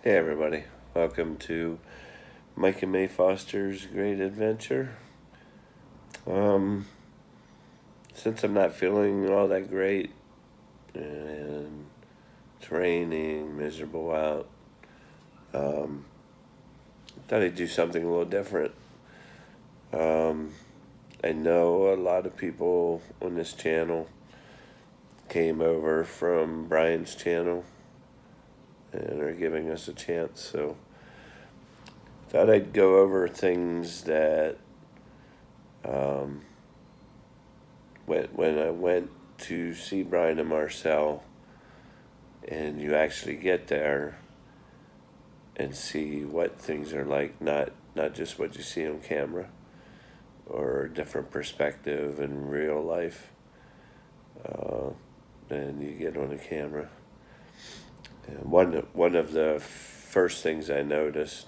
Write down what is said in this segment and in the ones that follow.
Hey everybody, welcome to Mike and May Foster's Great Adventure. Um, since I'm not feeling all that great and it's raining, miserable out, um, thought I'd do something a little different. Um, I know a lot of people on this channel came over from Brian's channel and are giving us a chance, so thought I'd go over things that um, when I went to see Brian and Maricel, and you actually get there and see what things are like, not just what you see on camera or a different perspective in real life uh, than you get on a camera. And one of the first things I noticed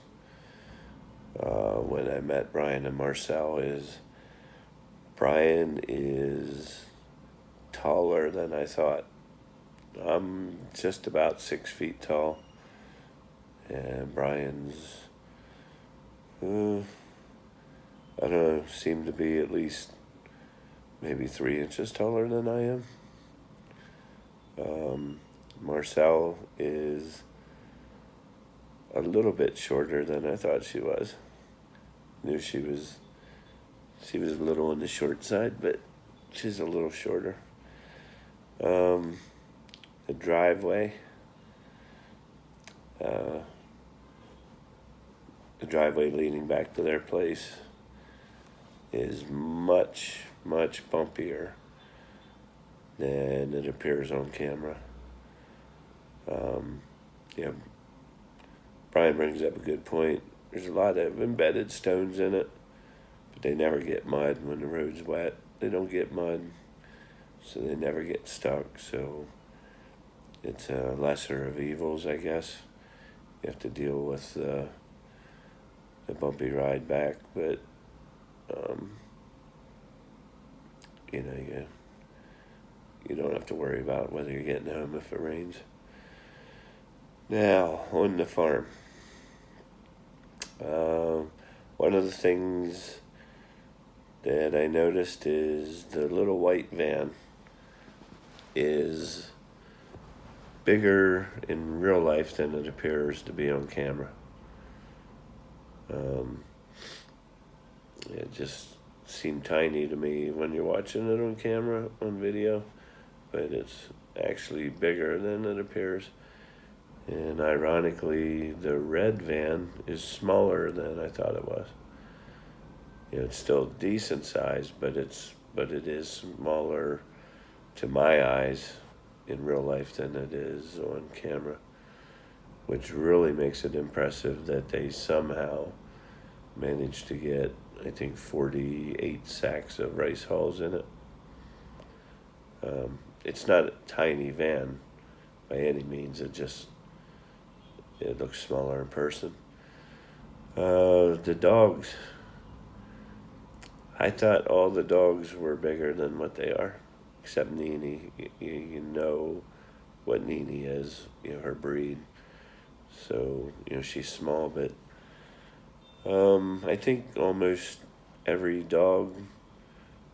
when I met Brian and Maricel is Brian is taller than I thought. I'm just about 6 feet tall, and Brian's, I don't know, seemed to be at least maybe 3 inches taller than I am. Marcel is a little bit shorter than I thought she was. Knew she was a little on the short side, but she's a little shorter. The driveway. Uh, the driveway leading back to their place is much, much bumpier than it appears on camera. Yeah, Brian brings up a good point. There's a lot of embedded stones in it, but they never get mud when the road's wet. They don't get mud, so they never get stuck. So it's a lesser of evils, I guess. You have to deal with the bumpy ride back, but you don't have to worry about whether you're getting home if it rains. Now, on the farm. One of the things that I noticed is the little white van is bigger in real life than it appears to be on camera. It just seemed tiny to me when you're watching it on camera, on video, but it's actually bigger than it appears. And ironically, the red van is smaller than I thought it was. It's still decent size, but it is smaller to my eyes in real life than it is on camera, which really makes it impressive that they somehow managed to get, I think, 48 sacks of rice hulls in it. It's not a tiny van by any means. It looks smaller in person. The dogs. I thought all the dogs were bigger than what they are, except Nini. You know what Nini is, her breed. So, she's small, but I think almost every dog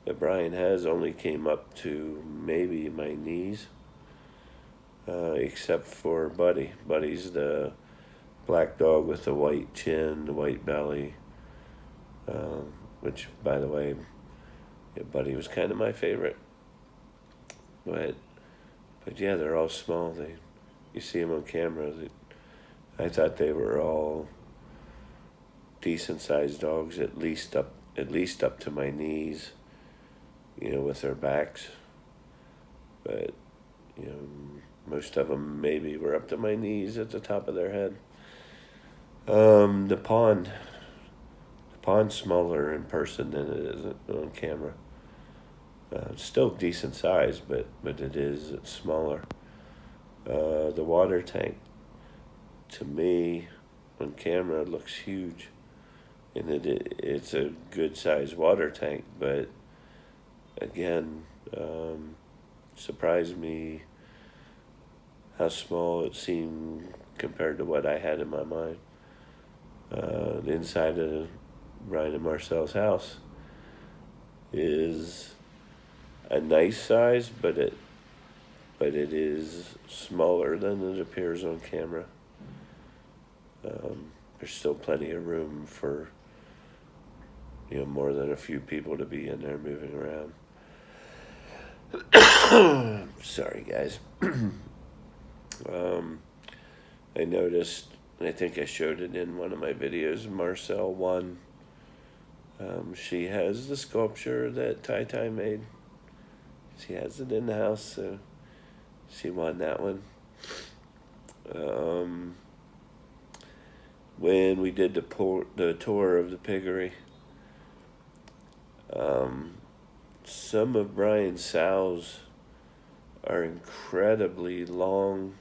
that Brian has only came up to maybe my knees, except for Buddy. Buddy's the black dog with the white chin, the white belly, which, by the way, Buddy was kind of my favorite. But yeah, they're all small. You see them on camera. I thought they were all decent sized dogs, at least up to my knees, with their backs. But most of them maybe were up to my knees at the top of their head. The pond's smaller in person than it is on camera. It's still decent size, but it's smaller. The water tank, to me, on camera, looks huge. And it's a good sized water tank, but again, surprised me how small it seemed compared to what I had in my mind. The inside of Brian and Marcel's house is a nice size, but it is smaller than it appears on camera. There's still plenty of room for more than a few people to be in there moving around. Sorry, guys. I noticed, and I think I showed it in one of my videos, Marcel won. She has the sculpture that Tai made. She has it in the house, so she won that one. When we did the tour of the piggery, some of Brian's sows are incredibly long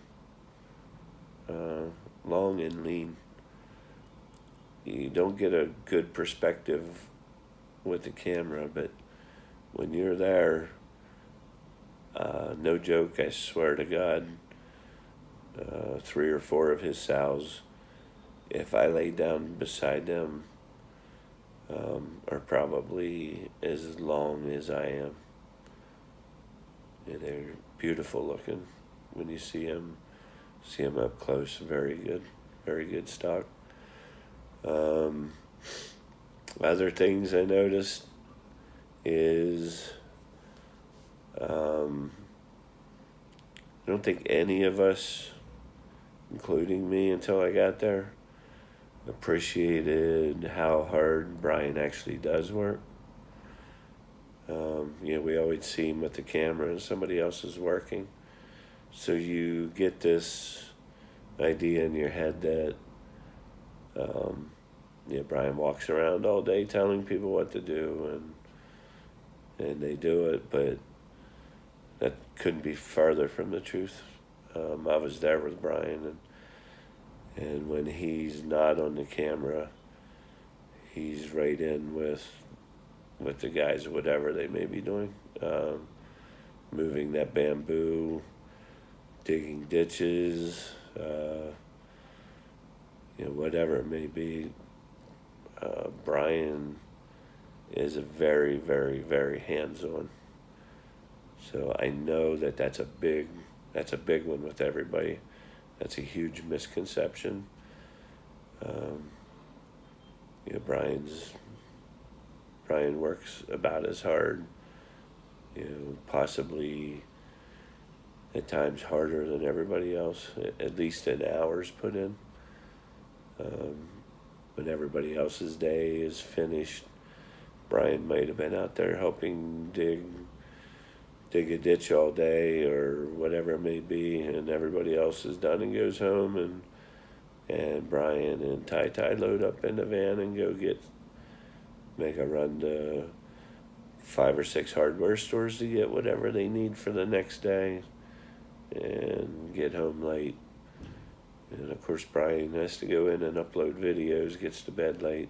and lean. You don't get a good perspective with the camera, but when you're there, no joke, I swear to God, 3 or 4 of his sows, if I lay down beside them, are probably as long as I am. And they're beautiful looking when you see them up close. Very good stock. Other things I noticed is I don't think any of us, including me until I got there, appreciated how hard Brian actually does work. We always see him with the camera and somebody else is working. So you get this idea in your head that Brian walks around all day telling people what to do, and they do it, but that couldn't be farther from the truth. I was there with Brian, and when he's not on the camera, he's right in with the guys, whatever they may be doing, moving that bamboo, digging ditches, whatever it may be. Brian is a very, very, very hands-on. So I know that's a big one with everybody. That's a huge misconception. Brian works about as hard, possibly at times harder than everybody else, at least in hours put in. When everybody else's day is finished, Brian might have been out there helping dig a ditch all day or whatever it may be, and everybody else is done and goes home, and Brian and Tai load up in the van and go make a run to 5 or 6 hardware stores to get whatever they need for the next day and get home late. And of course Brian has to go in and upload videos, gets to bed late,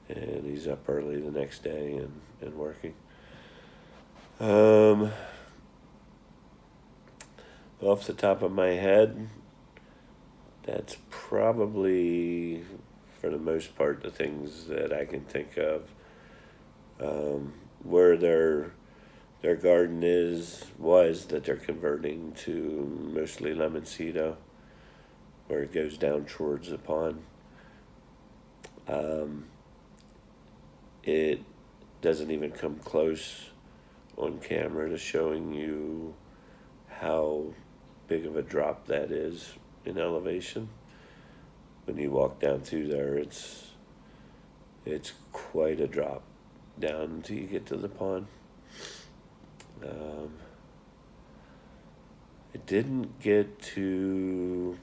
and he's up early the next day and working. Off the top of my head, that's probably, for the most part, the things that I can think of. Where their garden was that they're converting to mostly lemoncito, where it goes down towards the pond. It doesn't even come close on camera to showing you how big of a drop that is in elevation. When you walk down through there, it's quite a drop down until you get to the pond. I didn't get to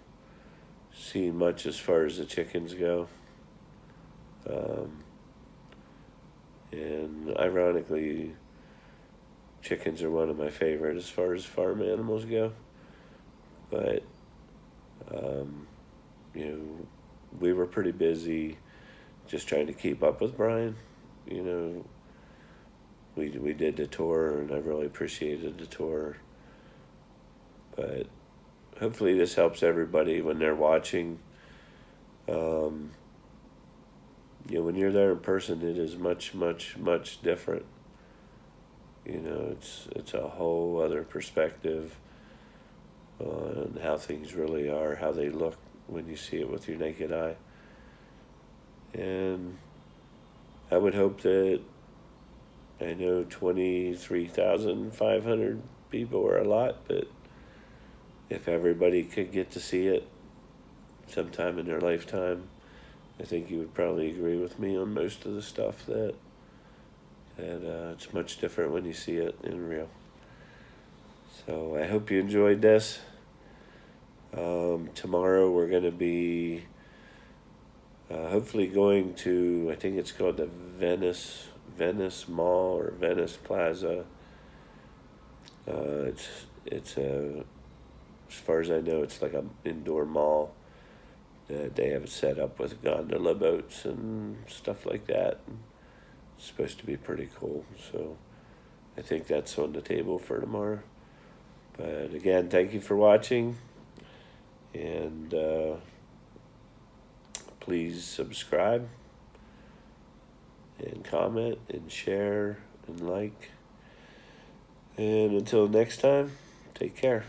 see much as far as the chickens go. And ironically, chickens are one of my favorite as far as farm animals go. But, we were pretty busy just trying to keep up with Brian. We did the tour, and I really appreciated the tour. But hopefully this helps everybody when they're watching. When you're there in person, it is much, much, much different. It's a whole other perspective on how things really are, how they look when you see it with your naked eye. And I would hope that, I know 23,500 people are a lot, but if everybody could get to see it sometime in their lifetime, I think you would probably agree with me on most of the stuff that it's much different when you see it in real. So I hope you enjoyed this. Tomorrow we're going to be hopefully going to, I think it's called the Venice Mall or Venice Plaza. It's as far as I know, it's like an indoor mall. They have it set up with gondola boats and stuff like that. It's supposed to be pretty cool. So I think that's on the table for tomorrow. But again, thank you for watching. And please subscribe and comment and share and like. And until next time, take care.